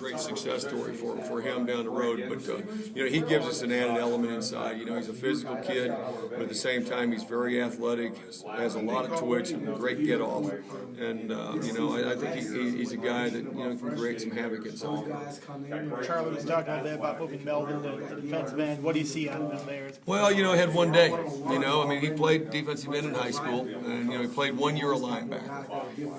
great success story for him down the road. But you know, he gives us an added element inside. You know, he's a physical kid, but at the same time, he's very athletic, has a lot of twitch, and great get off. And you know, I think he's a guy that, you know, can create some havoc inside. Charlie was talking a bit about moving Melvin to defensive end. What do you see out of him there? Well, you know, he had one day. You know, I mean, he played defensive end in high school, and you know, he played 1 year of linebacker.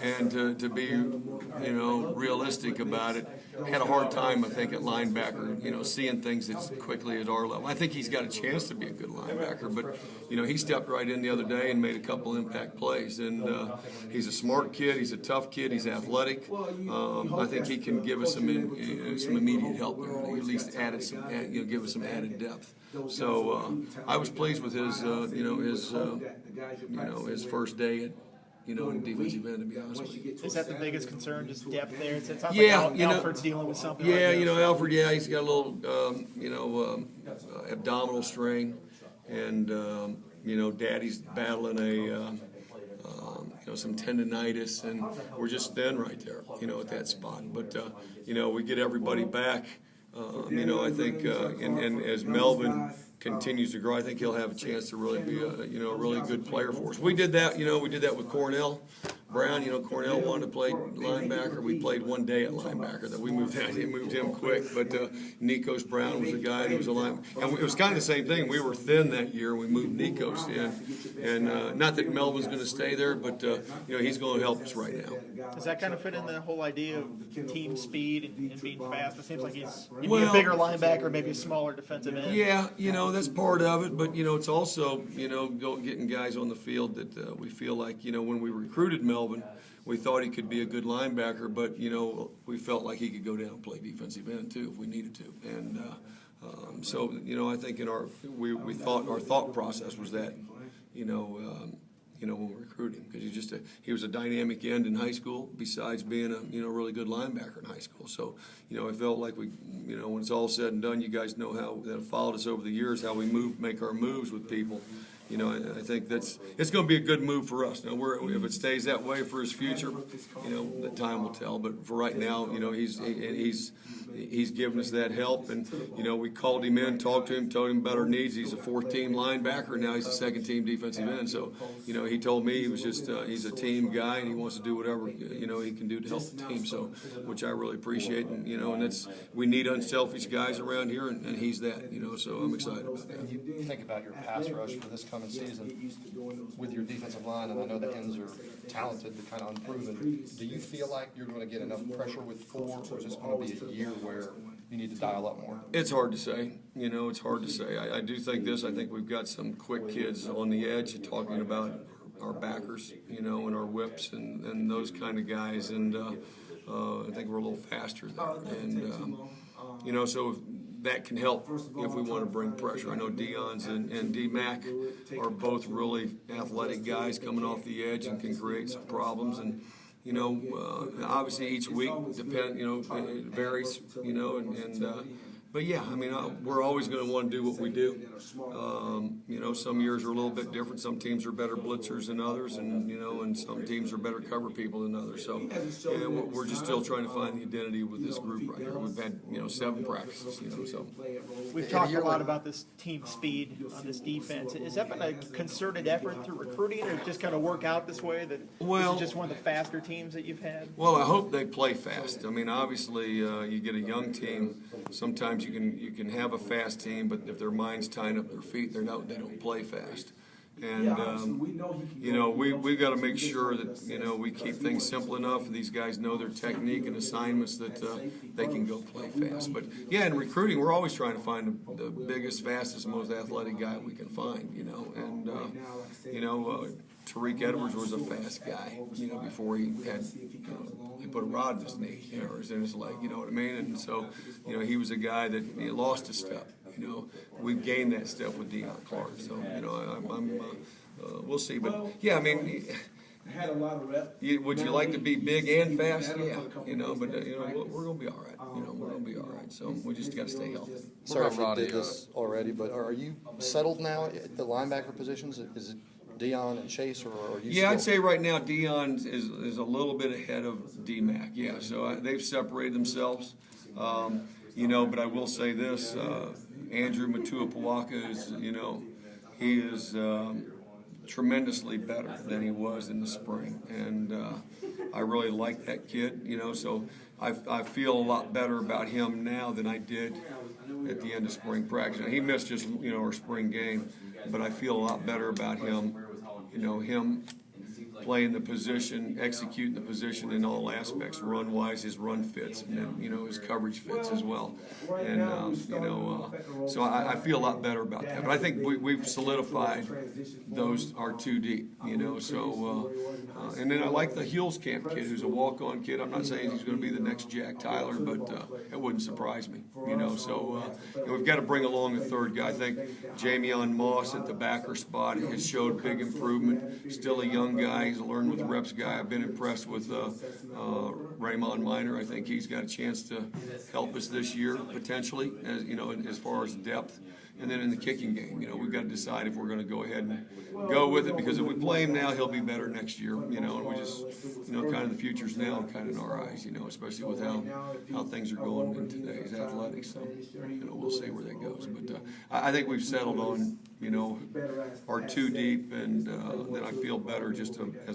And to be, you know, realistic about it, had a hard time, I think, at linebacker, you know, seeing things as quickly at our level. I think he's got a chance to be a good linebacker, but, you know, he stepped right in the other day and made a couple impact plays. And he's a smart kid, he's a tough kid, he's athletic. I think he can give us some immediate help there. At least added some, you know, give us some added depth. So I was pleased with his, you know, his first day at, you know, in defensive end, to be honest with you. Is that the biggest concern, just depth there? It sounds Yeah, like you know, Alfred's dealing with something. Yeah, like you know, Alfred, yeah, he's got a little, you know, abdominal strain. And, you know, Daddy's battling a, you know, some tendonitis. And we're just thin right there, you know, at that spot. But, you know, we get everybody back. You know, I think, and as Melvin continues to grow, I think he'll have a chance to really be a, you know, a really good player for us. We did that, you know, we did that with Cornell Brown. You know, Cornell wanted to play linebacker. We played 1 day at linebacker. That we moved him quick. But Nikos Brown was a guy who was a line, and it was kind of the same thing. We were thin that year. We moved Nikos in, and not that Melvin's going to stay there, but you know, he's going to help us right now. Does that kind of fit in the whole idea of team speed and being fast? It seems like he'd Well, be a bigger linebacker, maybe a smaller defensive end. Yeah, you know, that's part of it, but, you know, it's also, you know, getting guys on the field that we feel like, you know, when we recruited Melvin, we thought he could be a good linebacker, but, you know, we felt like he could go down and play defensive end, too, if we needed to. And so, you know, I think in we thought our thought process was that, you know, when we recruited him, because he was a dynamic end in high school, besides being a, you know, really good linebacker in high school. So, you know, I felt like we, you know, when it's all said and done, you guys know how that followed us over the years, how we make our moves with people. You know, I think it's going to be a good move for us. Now, if it stays that way for his future, you know, the time will tell. But for right now, you know, he's given us that help, and you know, we called him in, talked to him, told him about our needs. He's a 4th-team linebacker, now he's a 2nd-team defensive end. So, you know, he told me he was just he's a team guy, and he wants to do whatever, you know, he can do to help the team. So, which I really appreciate, and you know, and we need unselfish guys around here, and he's that. You know, so I'm excited about that. You think about your pass rush for this coming season with your defensive line, and I know the ends are talented but kind of unproven. Do you feel like you're going to get enough pressure with 4, or is this going to be a year where you need to dial up more? It's hard to say. You know, it's hard to say. I do think this. I think we've got some quick kids on the edge talking about our backers, you know, and our whips and those kind of guys. And I think we're a little faster there. And, you know, so that can help if we want to bring pressure. I know Deion's and D-Mac are both really athletic guys coming off the edge and can create some problems. And, you know, obviously each week you know, it varies, you know, but yeah, I mean, we're always going to want to do what we do. You know, some years are a little bit different. Some teams are better blitzers than others, and you know, and some teams are better cover people than others. So, yeah, we're just still trying to find the identity with this group right here. We've had, you know, 7 practices, you know, so. We've talked a lot about this team speed on this defense. Has that been a concerted effort through recruiting, or just kind of work out this way that this is just one of the faster teams that you've had? Well, I hope they play fast. I mean, obviously, you get a young team. Sometimes you can have a fast team, but if their mind's tying up their feet, they don't play fast. And you know, we've got to make sure that, you know, we keep things simple enough. These guys know their technique and assignments that they can go play fast. But yeah, in recruiting, we're always trying to find the biggest, fastest, most athletic guy we can find. You know, and you know. Tariq Edwards was a fast guy, you know, before he had, you know, he put a rod in his knee, you know, or in his leg, you know what I mean? And so, you know, he was a guy that he lost a step, you know. We've gained that step with Deion Clark, so, you know, we'll see. But, yeah, I mean, had a lot of reps. Would you like to be big and fast? Yeah, you know, but you know, we're gonna be all right. You know, we're gonna be all right. So we just got to stay healthy. Sorry if you did this already, but are you settled now at the linebacker positions? Is it Dion and Chase, or are you? Yeah, I'd still- say right now Dion is a little bit ahead of D-Mac. Yeah, so they've separated themselves. You know, but I will say this: Andrew Matuapawaka is, you know, he is tremendously better than he was in the spring, and I really like that kid. You know, so I feel a lot better about him now than I did at the end of spring practice. Now, he missed just, you know, our spring game, but I feel a lot better about him. You know, him playing the position, executing the position in all aspects, run-wise, his run fits, and then, you know, his coverage fits as well. And, you know, so I feel a lot better about that. But I think we've solidified our two deep, you know, so, and then I like the Hills Camp kid, who's a walk-on kid. I'm not saying he's going to be the next Jack Tyler, but it wouldn't surprise me, you know, so and we've got to bring along a third guy. I think Jamion Moss at the backer spot has showed big improvement. Still a young guy. He's a learn with reps guy. I've been impressed with Raymond Miner. I think he's got a chance to help us this year potentially, as you know, as far as depth. And then in the kicking game, you know, we've got to decide if we're going to go ahead and go with it, because if we play him now, he'll be better next year. You know, and we just, you know, kind of the future's now kind of in our eyes. You know, especially with how things are going in today's athletics. So, you know, we'll see where that goes. But I think we've settled on, you know, our two deep, and then I feel better just as